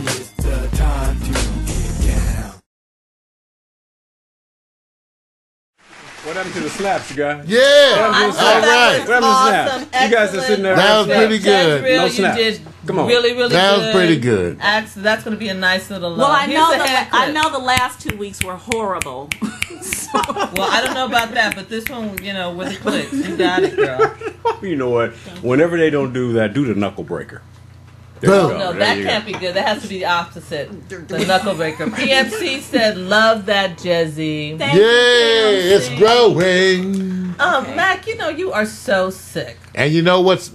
It's the time to get down. What happened to the snaps, you guys? Yeah, all right. What happened to the snaps? You guys are sitting there. That was pretty good. No You snaps. did Come on. really good. That was pretty good. That's going to be a nice little. Well, I Here's know the hand I clip. know the last 2 weeks were horrible. Well, I don't know about that, but this one, you know, with the clicks, you got it, girl. You know what? Whenever they don't do that, do the knuckle breaker. There Boom. you go. No, There that you can't go. be good. That has to be the opposite. The knuckle breaker. PMC said, "Love that, Jezzy." Thank Yeah, you, it's PMC. growing. Okay. Mac, you know you are so sick. And you know what's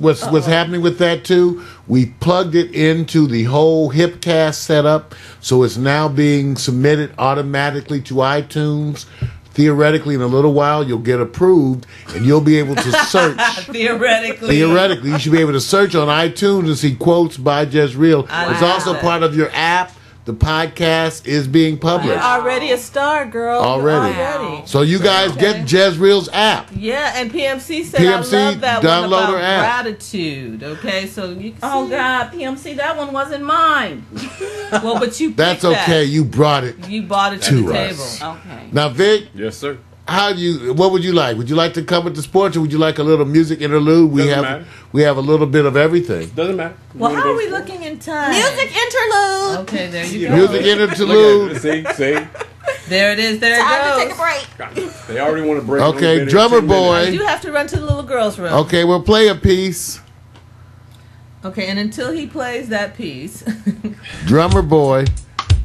happening with that too? We plugged it into the whole Hipcast setup, so it's now being submitted automatically to iTunes. Theoretically, in a little while, you'll get approved, and you'll be able to search. Theoretically, You should be able to search on iTunes and see quotes by Jezreel. I It's like also that. part of your app. The podcast is being You're published. already a star, girl. You're Already. already. So you guys get Jezreel's app. Yeah, and PMC said PMC, I love that download one her about app. gratitude. Okay, so you can Oh see. God, PMC, that one wasn't mine. Well, but you That's picked that. okay. You brought it. You bought it to To the us. table. Okay. Now, Vic, Yes, sir. what would you like? Would you like to come with the sports, or would you like a little music interlude? Doesn't matter. We have a little bit of everything. Doesn't matter. Well, You how wanna are go we for it? looking in time? Music interlude. Okay, there you go. Music Look interlude. at it. See? There it is. There it Time to goes. take a break. They already want to break. Okay, Only been drummer here 10 minutes. boy. You have to run to the little girl's room. Okay, we'll play a piece. Okay, and until he plays that piece, Drummer boy.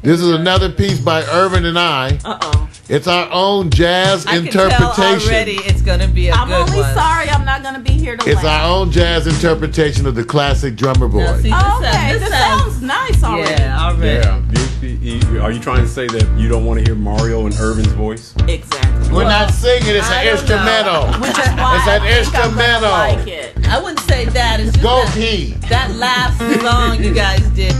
This is another piece by Irvin and I. Uh-oh. It's our own jazz I can tell interpretation. already it's going to be a I'm good only one. sorry I'm not going to be here to It's laugh. our own jazz interpretation of the classic Drummer Boy. Now, see, Oh, okay, this sounds sounds nice already. yeah, already. Yeah. Are you trying to say that you don't want to hear Mario and Irvin's voice? Exactly. We're not singing, it's I an don't know. instrumental. Which is why It's I an think I'm gonna instrumental. like it. I wouldn't say that. It's just Go that, P. that last song you guys did.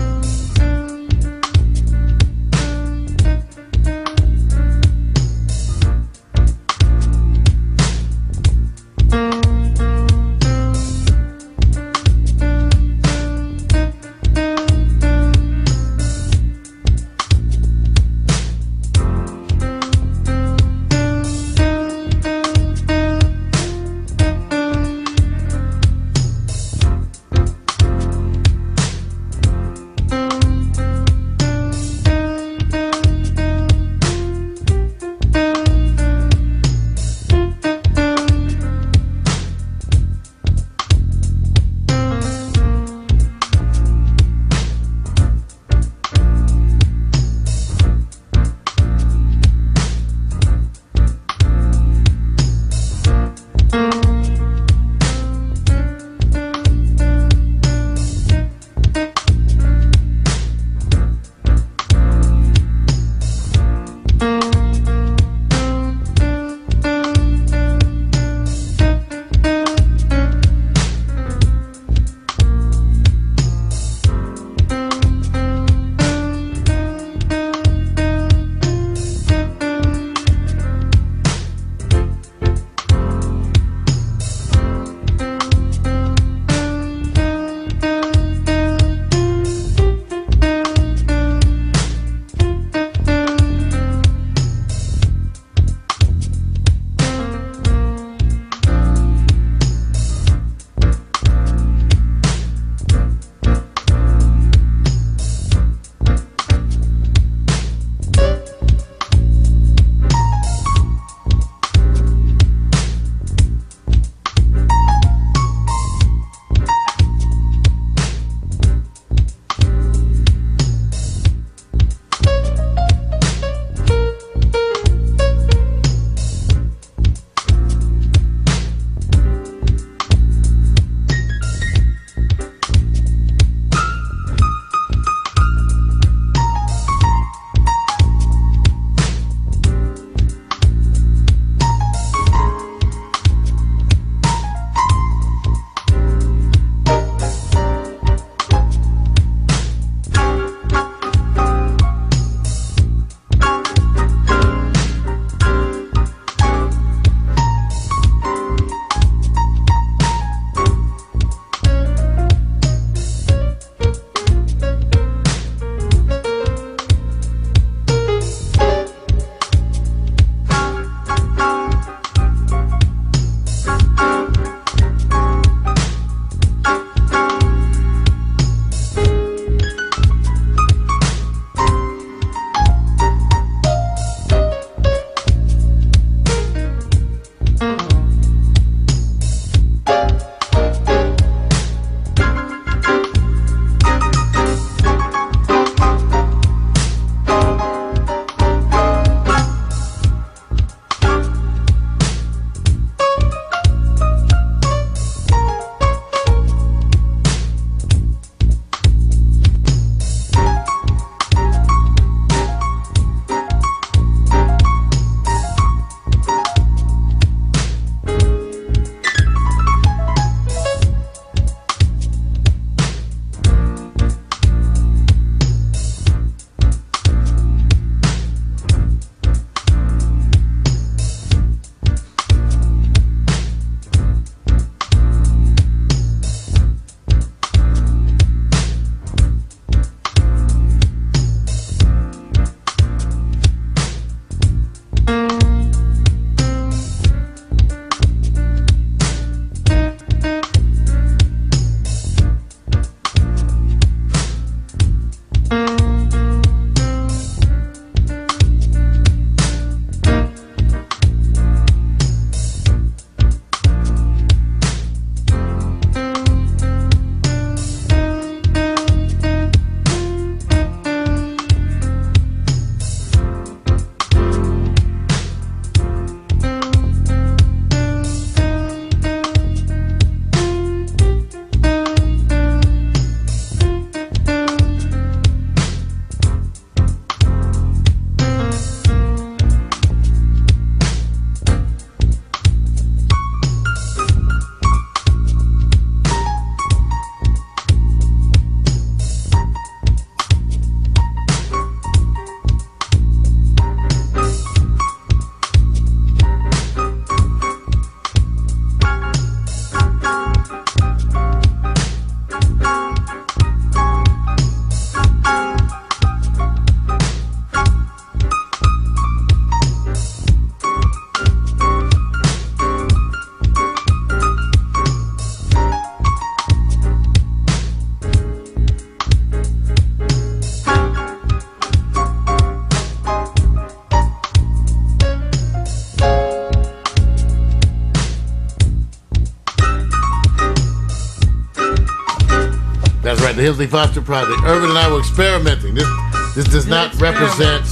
Hemsley Foster Project. Irvin and I were experimenting. This does not represent,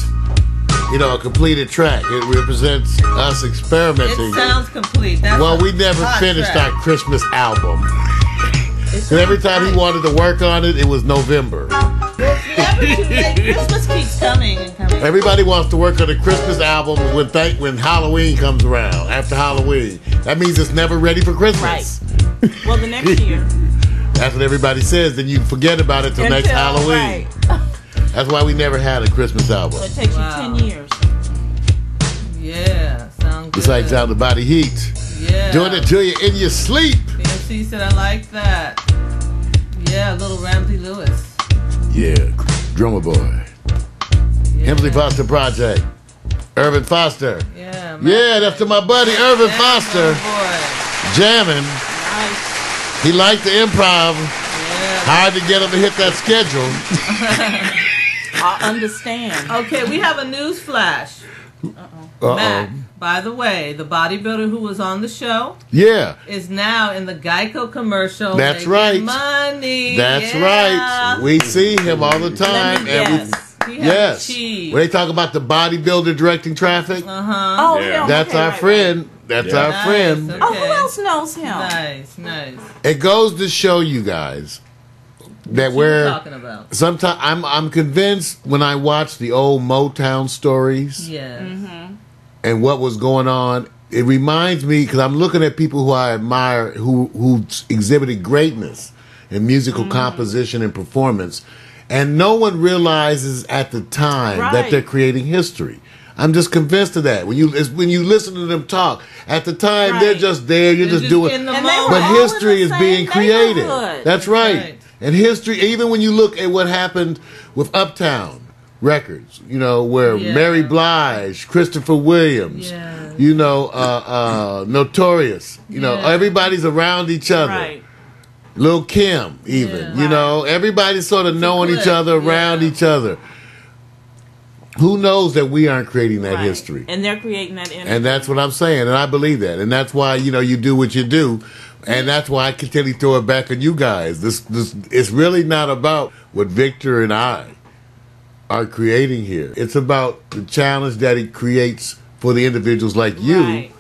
a completed track. It represents us experimenting. It sounds complete. That's Well, a we never hot finished track. our Christmas album. And every time he wanted to work on it, it was November. Never too late. Christmas keeps coming and coming. Everybody wants to work on a Christmas album when Halloween comes around, after Halloween. That means it's never ready for Christmas. Right. Well, the next year. That's what everybody says. Then you forget about it till next Halloween. Right. That's why we never had a Christmas album. So it takes Wow. you 10 years. Yeah, sound good. It's like Out the Body Heat. Yeah. Doing it till you're in your sleep. PMC said I like that. Yeah, little Ramsey Lewis. Yeah, Drummer Boy. Yeah. Hemsley Foster Project. Irvin Foster. Yeah, Yeah, that's to my buddy Irvin Foster. Boy. Jamming. Nice. He liked the improv. Yeah. Hard to get him to hit that schedule. I understand. Okay, we have a news flash. Mac, by the way, the bodybuilder who was on the show Yeah, is now in the Geico commercial. That's making right. Money. that's Yeah. right. We see him all the time. Let me guess. He has Yes. cheese. When they talk about the bodybuilder directing traffic, Oh, Yeah. him. that's Okay, our right, friend. That's Yeah. our Nice, friend. okay. Oh, who else knows him? Nice. It goes to show you guys that What we're you talking about? sometimes I'm convinced when I watch the old Motown stories Yes. and what was going on. It reminds me because I'm looking at people who I admire who exhibited greatness in musical composition and performance, and no one realizes at the time that Right. they're creating history. I'm just convinced of that. When you listen to them talk, at the time they're Right. just there. You're They're just doing. in the And they moment. were But all in history the is same being created. neighborhood. That's right. Right. And history, even when you look at what happened with Uptown Records, where Yeah. Mary Blige, Christopher Williams, Yeah. Notorious, Yeah. everybody's around each other. Right. Lil Kim, even, Yeah. everybody's sort of knowing each clip, other, around yeah. each other. Who knows that we aren't creating that Right. history? And they're creating that energy. And that's what I'm saying, and I believe that, and that's why you do what you do, and that's why I continue to throw it back on you guys. This it's really not about what Victor and I are creating here. It's about the challenge that it creates for the individuals like you Right.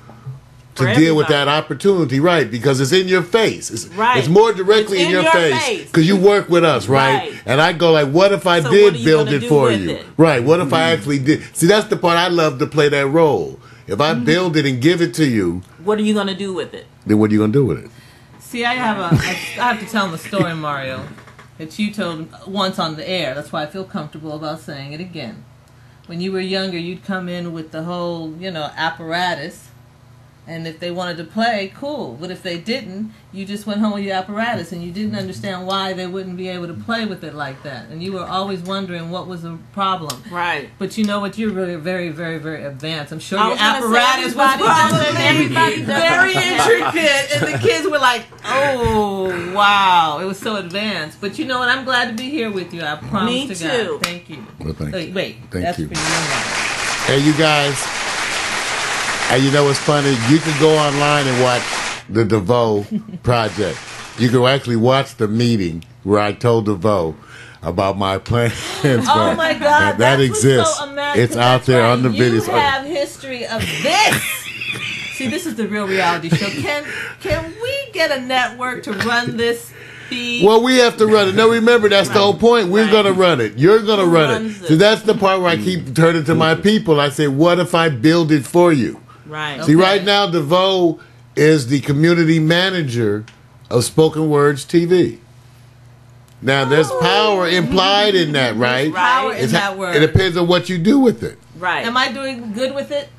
to For deal with that everybody. opportunity, right? Because it's in your face. It's, Right. it's more directly It's in in your your face face. because you work with us, right? Right. And I go like, what if I So did what are you build gonna it do for with you? it? Right. What if I actually did? See, that's the part I love to play that role. If I build it and give it to you, What are you going to do with it? then what are you gonna do with it? See, I have to tell them a story, Mario, that you told once on the air. That's why I feel comfortable about saying it again. When you were younger, you'd come in with the whole, apparatus, and if they wanted to play, cool. But if they didn't, you just went home with your apparatus, and you didn't understand why they wouldn't be able to play with it like that. And you were always wondering what was the problem. Right. But you know what? You're really very, very, very advanced. I'm sure I your was gonna say, apparatus was everybody does it. probably Everybody does it. very intricate, and the kids were like, "Oh, wow!" It was so advanced. But you know what? I'm glad to be here with you. I promise Me to too. God. Thank you. Well, thank you. Wait, Thank that's you. for you. Hey, you guys. Hey, you know what's funny? You can go online and watch the DeVoe project. You can actually watch the meeting where I told DeVoe about my plans. Oh my God, that that's exists. What's so amazing. It's out there on the You videos. have history of this. See, this is the real reality show. Can we get a network to run this feed? Well, we have to run it. No, remember, that's the whole point. We're Right. going to run it. You're going to Who run runs it. it? So that's the part where I keep turning to my people. I say, what if I build it for you? Right. See, Okay. right now, DeVoe is the community manager of Spoken Words TV. Now, there's power implied in that, right? Power in It's that word. It depends on what you do with it. Right. Am I doing good with it?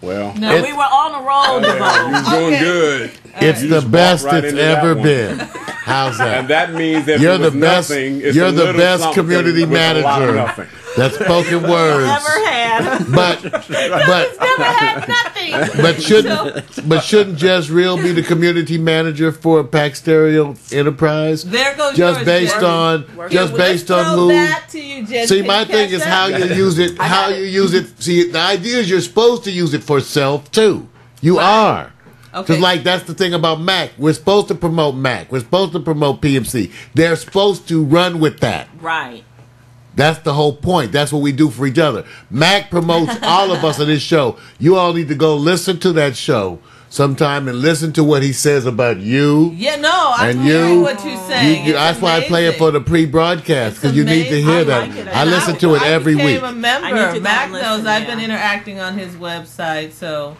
Well, No. we were on a roll, you're DeVoe. doing Okay. good. It's You the just best walked right it's into that ever one. been. How's that? And that means that You're if it was the best. nothing, it's You're a the little best something community with a lot of manager. nothing. That's Spoken Words. Never had. But Never had nothing. but shouldn't Jess Real be the community manager for Pax Stereo Enterprise? There goes Just yours, based Jess. on just Let's based on throw who. that to you, Jess. See, Can my you thing catch is that? how you use it. How you use it. See, the idea is you're supposed to use it for self too. You are. Okay. Just like that's the thing about Mac. We're supposed to promote Mac. We're supposed to promote PMC. They're supposed to run with that. Right. That's the whole point. That's what we do for each other. Mac promotes all of us on this show. You all need to go listen to that show sometime and listen to what he says about you. Yeah, no, I And hear you- what you're saying. It's That's why I play it amazing. for the pre-broadcast, because It's you need to amazing. hear I that. like it. I And listen to it every I week. became a member. I need to go Mac and knows listen, I've been yeah. interacting on his website, so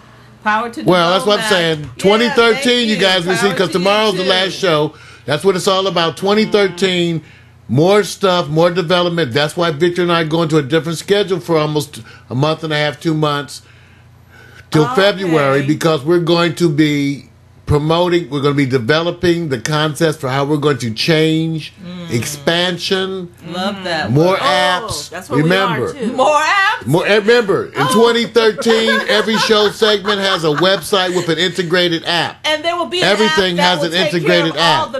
power to the Well, that's what I'm Mac. saying. Yeah, 2013, thank you guys will see, Power because to you, tomorrow's the too. last show. That's what it's all about. 2013, more stuff, more development. That's why Victor and I are going to a different schedule for almost a month and a half, 2 months, till Okay. February, because we're going to be promoting, we're going to be developing the concepts for how we're going to change, expansion, Love that. more one. apps. That's what Remember, we are too. More apps. Remember, in 2013, every show segment has a website with an integrated app. And there will be an Everything app that has will an take integrated care of all app. the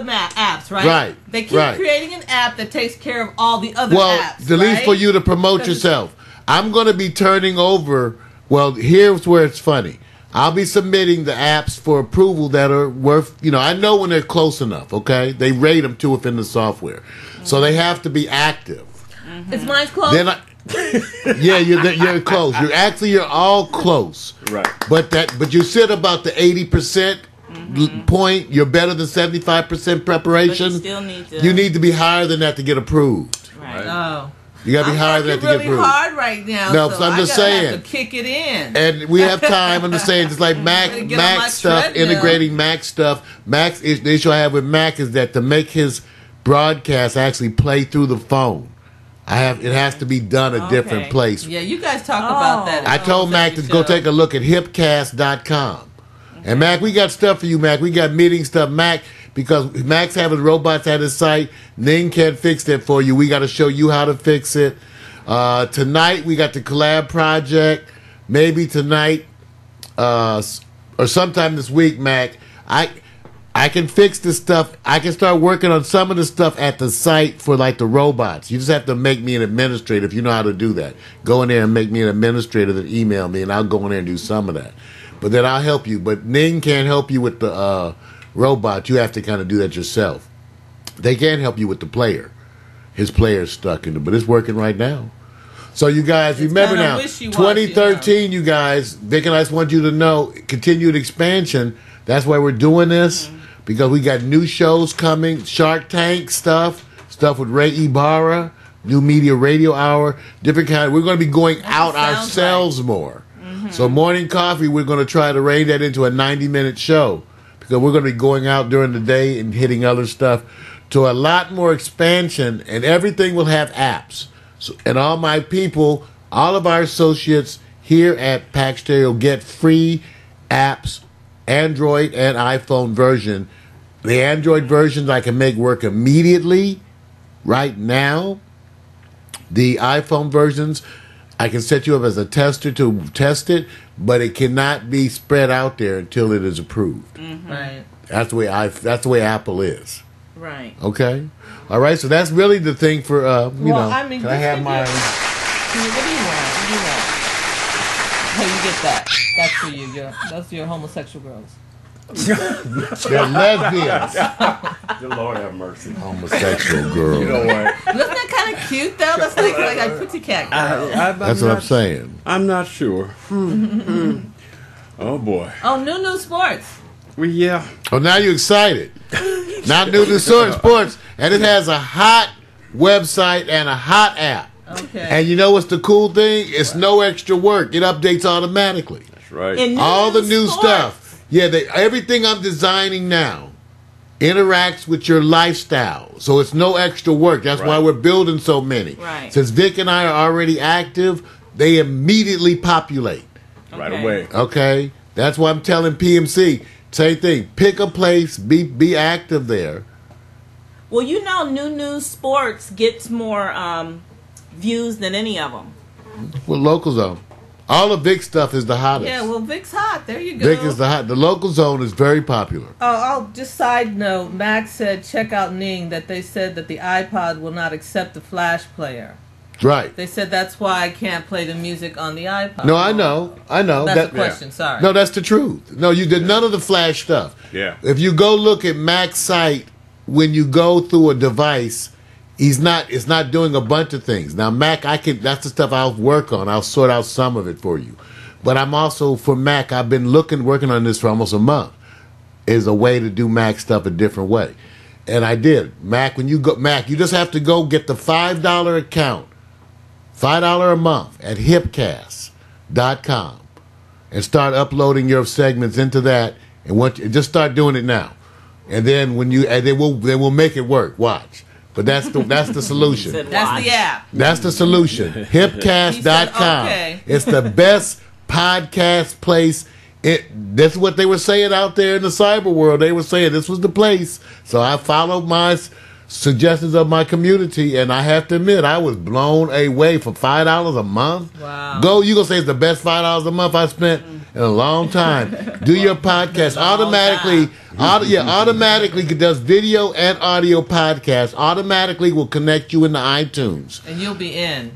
apps, right? Right, They keep right. creating an app that takes care of all the other Well, apps. the least right? for you to promote Because yourself. I'm going to be turning over. Well, here's where it's funny. I'll be submitting the apps for approval that are worth. I know when they're close enough. Okay, they rate them too within the software, so they have to be active. Is mine closed? Then, yeah, you're close. You're all close. Right. But you sit about the 80% point. You're better than 75% preparation. But you still need to. You need to be higher than that to get approved. Right. Oh. You got to be higher than that to get really approved. hard right now. No, so so I'm just I gotta saying. have to kick it in. And we have time. I'm just saying, just like Gotta get on my Mac stuff, treadmill. integrating Mac stuff. The issue I have with Mac is that to make his broadcast actually play through the phone, it has to be done a different Okay. place. Yeah, you guys talk about that. I told Mac to go take a look at hipcast.com. And Mac, we got stuff for you, Mac. We got meeting stuff, Mac, because Mac's having robots at his site. Ning can't fix that for you. We got to show you how to fix it. Tonight, we got the collab project. Maybe tonight or sometime this week, Mac, I can fix this stuff. I can start working on some of the stuff at the site for like the robots. You just have to make me an administrator if you know how to do that. Go in there and make me an administrator, then email me, and I'll go in there and do some of that. But then I'll help you. But Ning can't help you with the robot. You have to kind of do that yourself. They can't help you with the player. His player's stuck in it, but it's working right now. So you guys, remember kinda now, wishy-washy, 2013, you guys, Vic and I just want you to know, continued expansion. That's why we're doing this, because we got new shows coming, Shark Tank stuff with Ray Ibarra, New Media Radio Hour, different kind. We're going to be going out sounds ourselves more. So Morning Coffee, we're going to try to rein that into a 90-minute show, because we're going to be going out during the day and hitting other stuff to a lot more expansion, and everything will have apps. So, and all my people, all of our associates here at Pack Stereo get free apps, Android and iPhone version. The Android versions I can make work immediately, right now. The iPhone versions, I can set you up as a tester to test it, but it cannot be spread out there until it is approved. Right. That's the way Apple is. Right. Okay. All right. So that's really the thing for I mean, Can I have this my? What do you want? What do you want? Hey, you get that. That's for you. That's your homosexual girls. They're lesbians. Good Lord have mercy. Homosexual girl. You know what? Isn't that kind of cute though? That's like a pussycat girl. That's what I'm saying. I'm not sure. Oh boy. Oh, new sports. Well, yeah. Oh, now you're excited. Not new to sports, and it has a hot website and a hot app. Okay. And you know what's the cool thing? It's no extra work. It updates automatically. That's right. And All the new sports. stuff. Yeah, everything I'm designing now interacts with your lifestyle. So it's no extra work. That's why Right. we're building so many. Right. Since Vic and I are already active, they immediately populate. Right Okay. away. Okay? That's why I'm telling PMC, same thing. Pick a place, be active there. Well, you know, New News Sports gets more views than any of them. Well, local zone. All of Vic's stuff is the hottest. Yeah, well, Vic's hot. There you go. Vic is the local zone is very popular. Oh, just side note. Max said, check out Ning, that they said that the iPod will not accept the Flash player. Right. They said that's why I can't play the music on the iPod. No, I know. That's the question. Sorry. No, that's the truth. No, you did none of the flash stuff. Yeah. If you go look at Mac's site, when you go through a device, it's not doing a bunch of things. Now Mac, that's the stuff I'll work on. I'll sort out some of it for you. But I'm also, for Mac, I've been working on this for almost a month, is a way to do Mac stuff a different way. And I did. Mac, you just have to go get the $5 account, $5 a month at hipcast.com and start uploading your segments into that, and just start doing it now. And then they will make it work. Watch. But that's the solution. That's the app. That's the solution. Hipcast.com. Okay. It's the best podcast place. That's what they were saying out there in the cyber world. They were saying this was the place. So I followed my suggestions of my community, and I have to admit, I was blown away for $5 a month. Wow. You gonna say it's the best $5 a month I spent in a long time. Do your podcast automatically. Automatically does video and audio podcasts. Automatically will connect you into iTunes. And you'll be in.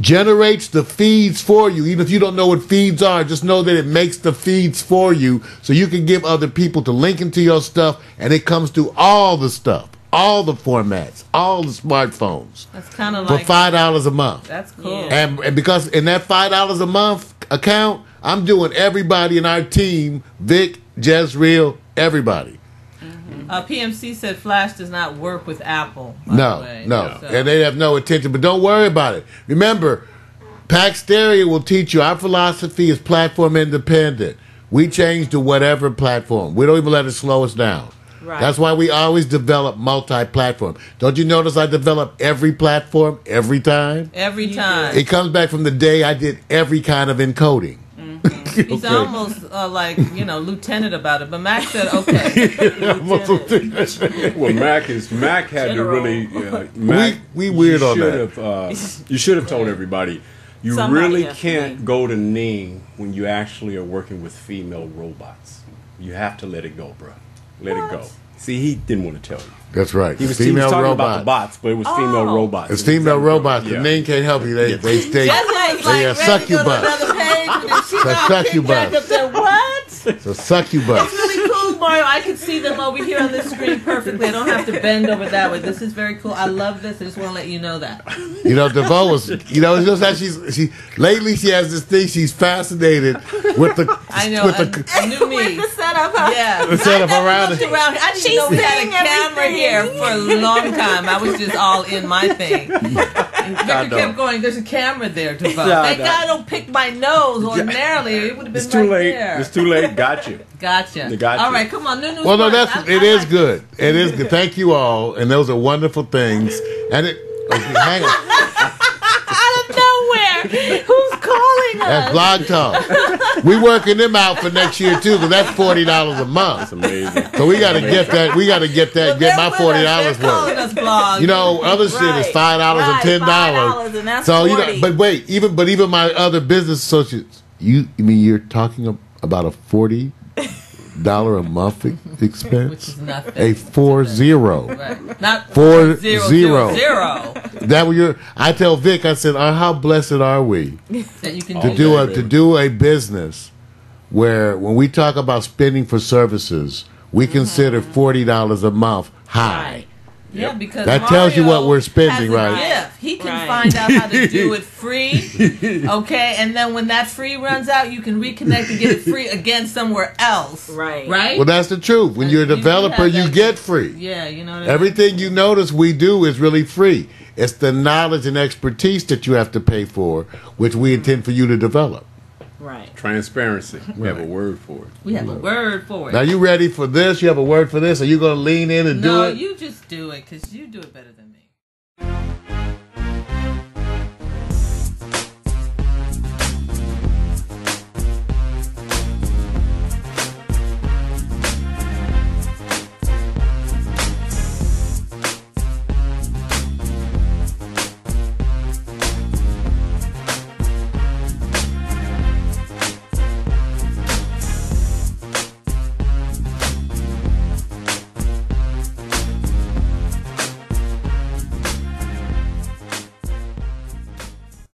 Generates the feeds for you. Even if you don't know what feeds are, just know that it makes the feeds for you, so you can give other people to link into your stuff, and it comes to all the stuff, all the formats, all the smartphones. That's kind of for like $5 a month. That's cool. And because in that $5 a month account, I'm doing everybody in our team, Vic, Jezreel, everybody. PMC said Flash does not work with Apple. by the way. No. So- And they have no attention. But don't worry about it. Remember, Pack Stereo will teach you our philosophy is platform independent. We change to whatever platform. We don't even let it slow us down. Right. That's why we always develop multi-platform. Don't you notice I develop every platform every time? Every time. It comes back from the day I did every kind of encoding. He's almost like, lieutenant about it. But Mac said, okay. Well, Mac had General. to really. Mac, We weird on that. You should have told everybody. You Somebody really has to can't name. go to Ning when you actually are working with female robots. You have to let it go, bro. Let it go. See, he didn't want to tell you. That's right. He was female talking robot. about the bots, but it was female robots. It's female robots. Yeah. The name can't help you. They That's like They ready to succubus. go to another page, and then she got succubus. kicked back up there. What? It's a succubus. Really cool, Mario. I can see them over here on this screen perfectly. I don't have to bend over that way. This is very cool. I love this. I just want to let you know that. DeVoe was, it's just that lately she has this thing, she's fascinated with the, I know. with the, a new me. With the setup, huh? Yeah. the setup I never around looked it. around. I didn't She's know we had a saying camera everything. here for a long time. I was just all in my thing. And Victor know. kept going, there's a camera there, DeVoe. Yeah, I Thank know. God I don't pick my nose ordinarily. It would have been It's too right late. there. It's too late. Got you. Gotcha. They got All you. right, come on. New Well, no, sports. it I is like good. It is good. Thank you all. And those are wonderful things. And hang on. Out of nowhere. Who's calling us? That's Blog Talk. We working them out for next year too, because that's $40 a month. It's amazing. So we got to get that. We got to get that. Get my $40 calling worth. us blog. Other shit is $5 Right, and $10. $5, and that's So 40. but wait, even my other business associates, you mean you're talking about a $40 a month expense? Which is nothing. A 40. Right. Not 40. 000. That what you're? I tell Vic, I said, how blessed are we That you can to do. do a business where when we talk about spending for services, we consider $40 a month high. Yeah, because That tells you Mario what we're spending, has a right? gift. He can Right. find out how to do it free. Okay, and then when that free runs out, you can reconnect and get it free again somewhere else. Right. Right. Well, that's the truth. When And you're a you do developer, have you that- get free. Yeah, you know what I mean? Everything you notice we do is really free. It's the knowledge and expertise that you have to pay for, which we intend for you to develop. Right. Transparency. We have a word for it. We have a word for it. Now, you ready for this? You have a word for this? Are you going to lean in and do No, it? you just do it because you do it better than